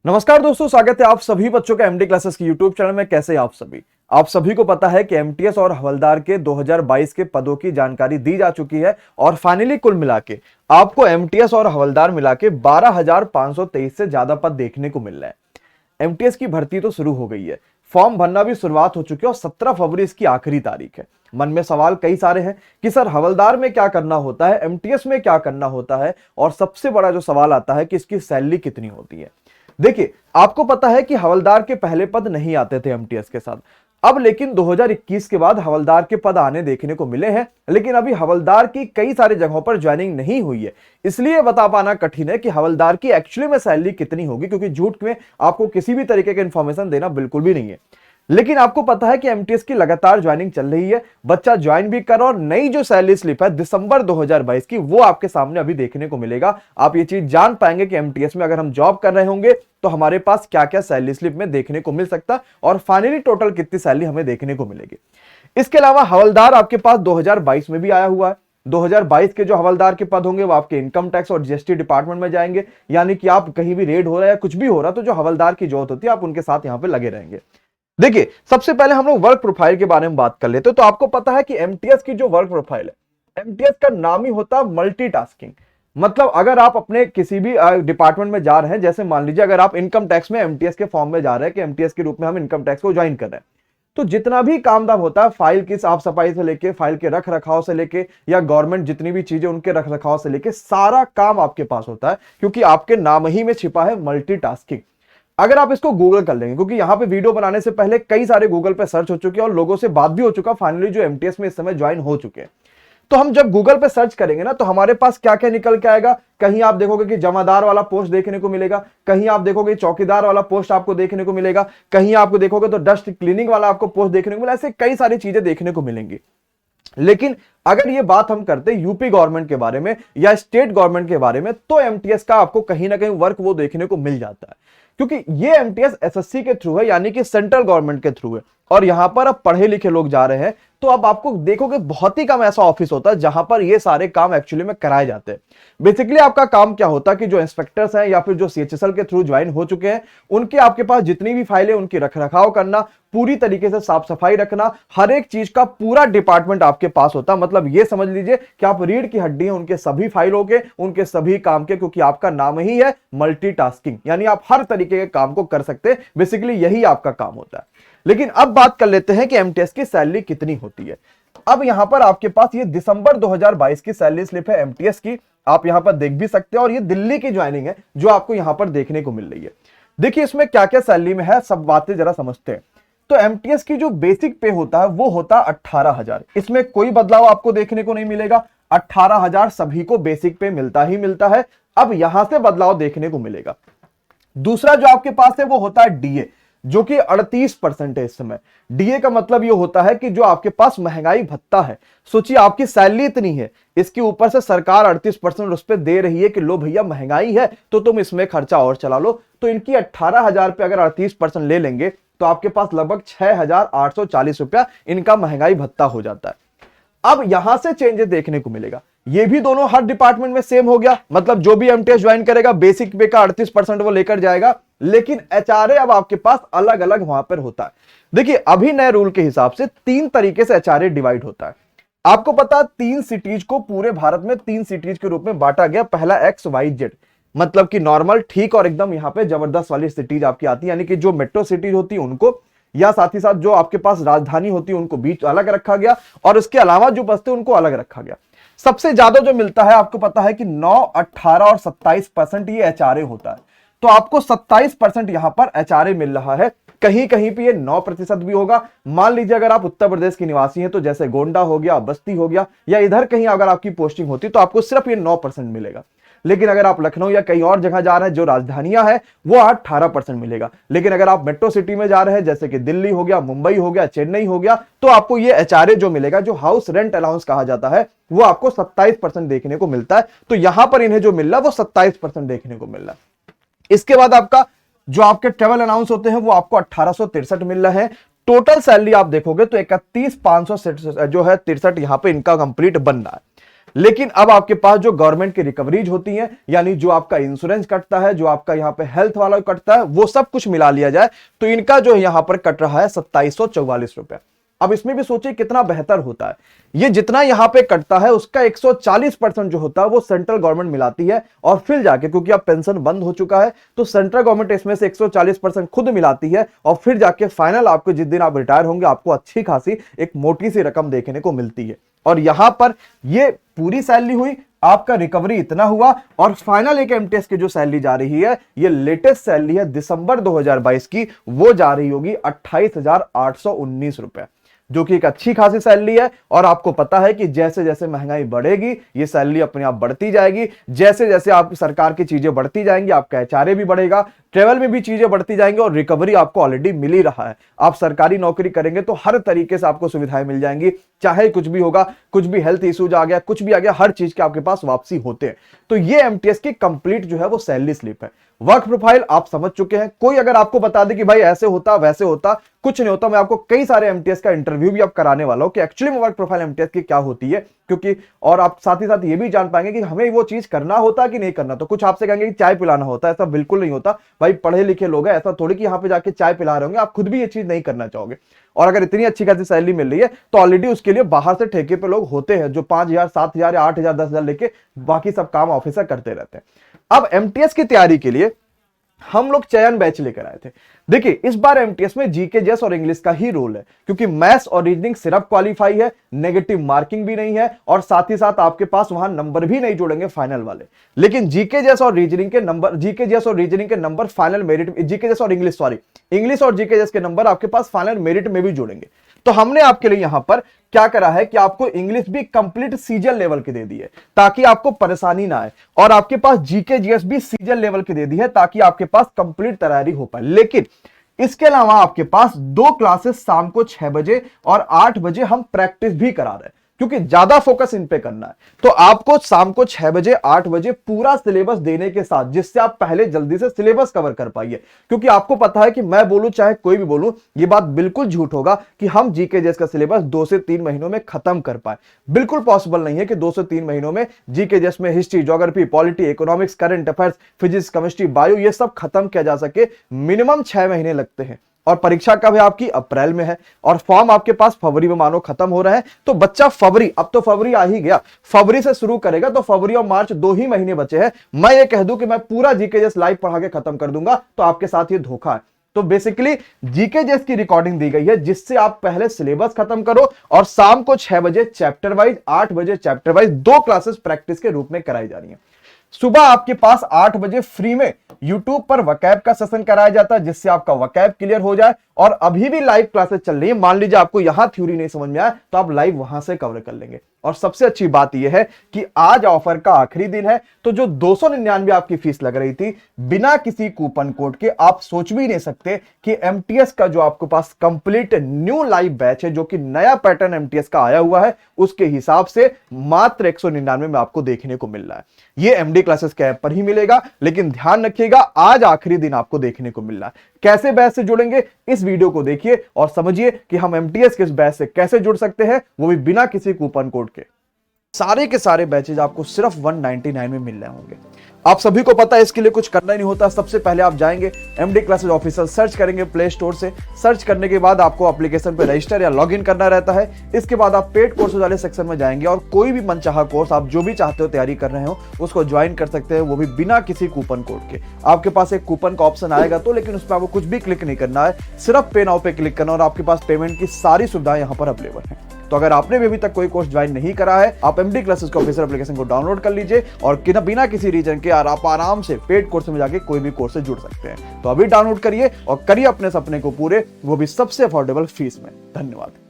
नमस्कार दोस्तों, स्वागत है आप सभी बच्चों का एमडी क्लासेस की यूट्यूब चैनल में। कैसे हैं आप सभी को पता है कि एमटीएस और हवलदार के 2022 के पदों की जानकारी दी जा चुकी है और फाइनली कुल मिला के आपको एमटीएस और हवलदार मिला के 12,523 से ज्यादा पद देखने को मिल रहे हैं। एमटीएस की भर्ती तो शुरू हो गई है, फॉर्म भरना भी शुरुआत हो चुकी है और 17 फरवरी इसकी आखिरी तारीख है। मन में सवाल कई सारे हैं कि सर हवलदार में क्या करना होता है, एमटीएस में क्या करना होता है, और सबसे बड़ा जो सवाल आता है कि इसकी सैलरी कितनी होती है। देखिए, आपको पता है कि हवलदार के पहले पद नहीं आते थे एमटीएस के साथ, अब लेकिन 2021 के बाद हवलदार के पद आने देखने को मिले हैं। लेकिन अभी हवलदार की कई सारी जगहों पर ज्वाइनिंग नहीं हुई है, इसलिए बता पाना कठिन है कि हवलदार की एक्चुअली में सैलरी कितनी होगी, क्योंकि झूठ में आपको किसी भी तरीके की इंफॉर्मेशन देना बिल्कुल भी नहीं है। लेकिन आपको पता है कि एमटीएस की लगातार ज्वाइनिंग चल रही है, बच्चा ज्वाइन भी कर, और नई जो सैलरी स्लिप है दिसंबर 2022 की, वो आपके सामने अभी देखने को मिलेगा। आप ये चीज जान पाएंगे कि एमटीएस में अगर हम जॉब कर रहे होंगे तो हमारे पास क्या क्या सैलरी स्लिप में देखने को मिल सकता और फाइनली टोटल कितनी सैलरी हमें देखने को मिलेगी। इसके अलावा हवलदार आपके पास 2022 में भी आया हुआ है। 2022 के जो हवलदार के पद होंगे वो आपके इनकम टैक्स और जीएसटी डिपार्टमेंट में जाएंगे, यानी कि आप कहीं भी रेड हो रहा है या कुछ भी हो रहा तो जो हवलदार की जरूरत होती है आप उनके साथ यहां पर लगे रहेंगे। देखिए, सबसे पहले हम लोग वर्क प्रोफाइल के बारे में बात कर लेते हैं। तो आपको पता है कि एमटीएस की जो वर्क प्रोफाइल है, एमटीएस का नाम ही होता है मल्टीटास्किंग। मतलब अगर आप अपने किसी भी डिपार्टमेंट में जा रहे हैं, जैसे मान लीजिए अगर आप इनकम टैक्स में एमटीएस के फॉर्म में जा रहे हैं कि एमटीएस के रूप में हम इनकम टैक्स को ज्वाइन कर रहे हैं, तो जितना भी काम दाम होता है, फाइल की साफ सफाई से लेके, फाइल के रख रखाव से लेके, या गवर्नमेंट जितनी भी चीजें उनके रख रखाव से लेके, सारा काम आपके पास होता है, क्योंकि आपके नाम ही में छिपा है मल्टीटास्किंग। अगर आप इसको गूगल कर लेंगे, क्योंकि यहां पे वीडियो बनाने से पहले कई सारे गूगल पे सर्च हो चुके हैं और लोगों से बात भी हो चुका फाइनली जो एमटीएस में इस समय ज्वाइन हो चुके हैं। तो हम जब गूगल पे सर्च करेंगे ना, तो हमारे पास क्या क्या निकल के आएगा। कहीं आप देखोगे कि जमादार वाला पोस्ट देखने को मिलेगा, कहीं आप देखोगे चौकीदार वाला पोस्ट आपको देखने को मिलेगा, कहीं आपको देखोगे तो डस्ट क्लीनिंग वाला आपको पोस्ट देखने को मिलेगा। ऐसे कई सारी चीजें देखने को मिलेंगी। लेकिन अगर ये बात हम करते यूपी गवर्नमेंट के बारे में या स्टेट गवर्नमेंट के बारे में, तो एमटीएस का आपको कहीं ना कहीं वर्क वो देखने को मिल जाता है, क्योंकि ये एमटीएस एसएससी के थ्रू है, यानी कि सेंट्रल गवर्नमेंट के थ्रू है। और यहां पर अब पढ़े लिखे लोग जा रहे हैं, तो अब आपको देखोगे बहुत ही कम ऐसा ऑफिस होता है जहां पर ये सारे काम एक्चुअली में कराए जाते हैं। बेसिकली आपका काम क्या होता है कि जो इंस्पेक्टर्स हैं या फिर जो सीएचएसएल के थ्रू ज्वाइन हो चुके हैं, उनके आपके पास जितनी भी फाइलें उनकी रखरखाव करना, पूरी तरीके से साफ सफाई रखना, हर एक चीज का पूरा डिपार्टमेंट आपके पास होता है। मतलब ये समझ लीजिए कि आप रीढ़ की हड्डी हैं उनके सभी फाइलों के, उनके सभी काम के, क्योंकि आपका नाम ही है मल्टीटास्किंग, यानी आप हर तरीके के काम को कर सकते हैं। बेसिकली यही आपका काम होता है। लेकिन अब बात कर लेते हैं कि एमटीएस की सैलरी कितनी होती है। अब यहां पर आपके पास ये दिसंबर 2022 की सैलरी स्लिप है एमटीएस की, आप यहां पर देख भी सकते हैं, और ये दिल्ली की ज्वाइनिंग है जो आपको यहां पर देखने को मिल रही है। देखिए इसमें क्या क्या सैलरी में है, सब बातें जरा समझते हैं। तो एमटीएस की जो बेसिक पे होता है वो होता है 18,000। इसमें कोई बदलाव आपको देखने को नहीं मिलेगा, 18,000 सभी को बेसिक पे मिलता ही मिलता है। अब यहां से बदलाव देखने को मिलेगा। दूसरा जो आपके पास है वो होता है डीए, जो कि 38% है इस समय। डीए का मतलब ये होता है कि जो आपके पास महंगाई भत्ता है, सोचिए आपकी सैलरी इतनी है, इसके ऊपर से सरकार 38% उस पर दे रही है कि लो भैया महंगाई है तो तुम इसमें खर्चा और चला लो। तो इनकी 18,000 पे अगर 38% ले लेंगे तो आपके पास लगभग 6,840 रुपया इनका महंगाई भत्ता हो जाता है। अब यहां से चेंजेस देखने को मिलेगा। ये भी दोनों हर डिपार्टमेंट में सेम हो गया, मतलब जो भी एमटीएस ज्वाइन करेगा बेसिक पे का 38% वो लेकर जाएगा। लेकिन एचआरए अब आपके पास अलग अलग वहां पर होता है। देखिए अभी नए रूल के हिसाब से 3 तरीके से एचआरए डिवाइड होता है। आपको पता है 3 सिटीज को पूरे भारत में 3 सिटीज के रूप में बांटा गया। पहला XYZ, मतलब कि नॉर्मल, ठीक और एकदम यहां पे जबरदस्त वाली सिटीज आपकी आती है, यानी कि जो मेट्रो सिटीज होती है उनको, या साथ ही साथ जो आपके पास राजधानी होती है उनको बीच अलग रखा गया, और उसके अलावा जो बचते उनको अलग रखा गया। सबसे ज्यादा जो मिलता है आपको पता है कि 9, 18 और 27% ये एचआरए होता है। तो आपको 27% यहां पर एचआरए मिल रहा है। कहीं कहीं पे ये 9% भी होगा। मान लीजिए अगर आप उत्तर प्रदेश के निवासी हैं, तो जैसे गोंडा हो गया, बस्ती हो गया, या इधर कहीं अगर आपकी पोस्टिंग होती तो आपको सिर्फ ये 9% मिलेगा। लेकिन अगर आप लखनऊ या कहीं और जगह जा रहे हैं जो राजधानियां हैं, वो 18% मिलेगा। लेकिन अगर आप मेट्रो सिटी में जा रहे हैं, जैसे कि दिल्ली हो गया, मुंबई हो गया, चेन्नई हो गया, तो आपको ये एचआरए जो मिलेगा, जो हाउस रेंट अलाउंस कहा जाता है, वो आपको 27% देखने को मिलता है। तो यहां पर इन्हें जो मिल रहा है वो 27% देखने को मिल रहा है। इसके बाद आपका जो आपके ट्रेवल अलाउंस होते हैं वो आपको 1863 मिल रहे हैं। टोटल सैलरी आप देखोगे तो 31,563 जो है 63 यहां पे इनका कंप्लीट बन रहा है। लेकिन अब आपके पास जो गवर्नमेंट की रिकवरीज होती है, यानी जो आपका इंश्योरेंस कटता है, जो आपका यहां पे हेल्थ वाला कटता है, वो सब कुछ मिला लिया जाए तो इनका जो यहां पर कट रहा है 2744 रुपए। अब इसमें भी सोचिए कितना बेहतर होता है। ये जितना यहां पे कटता है उसका 140% जो होता है वो सेंट्रल गवर्नमेंट मिलाती है, और फिर जाके, क्योंकि अब पेंशन बंद हो चुका है, तो सेंट्रल गवर्नमेंट इसमें से 140% खुद मिलाती है, और फिर जाके फाइनल आपको जिस दिन आप रिटायर होंगे आपको अच्छी खासी एक मोटी सी रकम देखने को मिलती है। और यहां पर ये पूरी सैलरी हुई, आपका रिकवरी इतना हुआ, और फाइनल एक एमटीएस की जो सैलरी जा रही है, ये लेटेस्ट सैलरी है दिसंबर 2022 की, वो जा रही होगी 28,819 रुपए, जो कि एक अच्छी खासी सैलरी है। और आपको पता है कि जैसे जैसे महंगाई बढ़ेगी ये सैलरी अपने आप बढ़ती जाएगी, जैसे जैसे आप सरकार की चीजें बढ़ती जाएंगी आपका एचआरए भी बढ़ेगा, ट्रेवल में भी चीजें बढ़ती जाएंगी, और रिकवरी आपको ऑलरेडी मिल ही रहा है। आप सरकारी नौकरी करेंगे तो हर तरीके से आपको सुविधाएं मिल जाएंगी, चाहे कुछ भी होगा, कुछ भी हेल्थ इश्यूज आ गया, कुछ भी आ गया, हर चीज के आपके पास वापसी होते हैं। तो ये एमटीएस की कंप्लीट जो है वो सैलरी स्लिप है। वर्क प्रोफाइल आप समझ चुके हैं। कोई अगर आपको बता दे कि भाई ऐसे होता वैसे होता, कुछ नहीं होता। मैं आपको कई सारे एमटीएस का इंटरव्यू भी अब कराने वाला हूं कि एक्चुअली में वर्क प्रोफाइल एमटीएस की क्या होती है, क्योंकि और आप साथ ही साथ ये भी जान पाएंगे कि हमें वो चीज करना होता कि नहीं करना। तो कुछ आपसे कहेंगे कि चाय पिलाना होता है, ऐसा बिल्कुल नहीं होता भाई। पढ़े लिखे लोग हैं, ऐसा थोड़ी कि यहाँ पे जाके चाय पिला रहे होंगे, आप खुद भी ये चीज नहीं करना चाहोगे। और अगर इतनी अच्छी खासी सैलरी मिल रही है तो ऑलरेडी उसके लिए बाहर से ठेके पे लोग होते हैं जो 5,000, 7,000 या 8,000, 10,000 लेके बाकी सब काम ऑफिसर करते रहते हैं। अब एमटीएस की तैयारी के लिए हम लोग चयन बैच लेकर आए थे। देखिए इस बार एमटीएस में जीके जेस और इंग्लिश का ही रोल है, क्योंकि मैथ्स और रीजनिंग सिर्फ क्वालिफाई है, नेगेटिव मार्किंग भी नहीं है, और साथ ही साथ आपके पास वहां नंबर भी नहीं जोड़ेंगे फाइनल वाले। लेकिन जीके जेस और रीजनिंग के नंबर फाइनल मेरिट, जीके जेस और इंग्लिश और जीके जेस के नंबर आपके पास फाइनल मेरिट में भी जोड़ेंगे। तो हमने आपके लिए यहां पर क्या करा है कि आपको इंग्लिश भी कंप्लीट सीजन लेवल के दे दी है ताकि आपको परेशानी ना आए, और आपके पास जीके जीएस भी सीजन लेवल के दे दी है ताकि आपके पास कंप्लीट तैयारी हो पाए। लेकिन इसके अलावा आपके पास 2 क्लासेस शाम को 6 बजे और 8 बजे हम प्रैक्टिस भी करा रहे हैं, क्योंकि ज्यादा फोकस इन पे करना है। तो आपको शाम को 6 बजे 8 बजे पूरा सिलेबस देने के साथ, जिससे आप पहले जल्दी से सिलेबस कवर कर पाइए। क्योंकि आपको पता है कि मैं बोलूं चाहे कोई भी बोलूं, ये बात बिल्कुल झूठ होगा कि हम जीके जेस का सिलेबस 2 से 3 महीनों में खत्म कर पाए। बिल्कुल पॉसिबल नहीं है कि 2 से 3 महीनों में जीके जेस में history, geography, polity, economics, current affairs, physics, chemistry, bio, ये सब खत्म किया जा सके। मिनिमम 6 महीने लगते हैं, और परीक्षा कब है आपकी? अप्रैल में है, और फॉर्म आपके पास फरवरी में मानो खत्म हो रहा है। तो बच्चा फरवरी, अब तो फरवरी आ ही गया, फरवरी से शुरू करेगा तो फरवरी और मार्च 2 ही महीने बचे हैं। मैं ये कह दूं कि मैं पूरा जीके जेस लाइव पढ़ा के खत्म कर दूंगा, तो आपके साथ ये धोखा है। तो बेसिकली जीके जेस की रिकॉर्डिंग दी गई है जिससे आप पहले सिलेबस खत्म करो, और शाम को 6 बजे चैप्टर वाइज, 8 बजे चैप्टर वाइज 2 क्लासेस प्रैक्टिस के रूप में कराई जा रही है। सुबह आपके पास 8 बजे फ्री में YouTube पर वकैब का सेशन कराया जाता है, जिससे आपका वकैब क्लियर हो जाए। और अभी भी लाइव क्लासेस चल रही है। मान लीजिए आपको यहां थ्योरी नहीं समझ में आया तो आप लाइव वहां से कवर कर लेंगे। और सबसे अच्छी बात यह है कि आज ऑफर का आखिरी दिन है, तो जो 299 आपकी फीस लग रही थी बिना किसी कूपन कोड के, आप सोच भी नहीं सकते कि एमटीएस का जो आपके पास कंप्लीट न्यू लाइव बैच है, जो कि नया पैटर्न एमटीएस का आया हुआ है, उसके हिसाब से मात्र 199 में आपको देखने को मिल रहा है। ये एमडी क्लासेस के ऐप पर ही मिलेगा, लेकिन ध्यान रखिएगा आज आखिरी दिन आपको देखने को मिल रहा है। कैसे बैच से जुड़ेंगे, इस वीडियो को देखिए और समझिए कि हम एमटीएस के इस बैच से कैसे जुड़ सकते हैं, वो भी बिना किसी कूपन कोड के। सारे के सारे बैचेज आपको सिर्फ 199 में मिल रहे होंगे। आप सभी को पता है इसके लिए कुछ करना ही नहीं होता। सबसे पहले आप जाएंगे एमडी क्लासेज ऑफिशियल, सर्च करेंगे प्ले स्टोर से। सर्च करने के बाद आपको एप्लीकेशन पे रजिस्टर या लॉगिन करना रहता है। इसके बाद आप पेड कोर्सेज वाले सेक्शन में जाएंगे और कोई भी मनचाहा कोर्स आप जो भी चाहते हो तैयारी कर रहे हो उसको ज्वाइन कर सकते हैं, वो भी बिना किसी कूपन कोड के। आपके पास एक कूपन का ऑप्शन आएगा तो, लेकिन उस पर आपको कुछ भी क्लिक नहीं करना है, सिर्फ पे नाउ पे क्लिक करना और आपके पास पेमेंट की सारी सुविधाएं यहाँ पर अवेलेबल है। तो अगर आपने भी अभी तक कोई कोर्स ज्वाइन नहीं करा है, आप एमडी क्लासेस के ऑफिशियल एप्लीकेशन को डाउनलोड कर लीजिए और बिना किसी रीजन के आप आराम से पेड कोर्स में जाके कोई भी कोर्स से जुड़ सकते हैं। तो अभी डाउनलोड करिए और करिए अपने सपने को पूरे, वो भी सबसे अफोर्डेबल फीस में। धन्यवाद।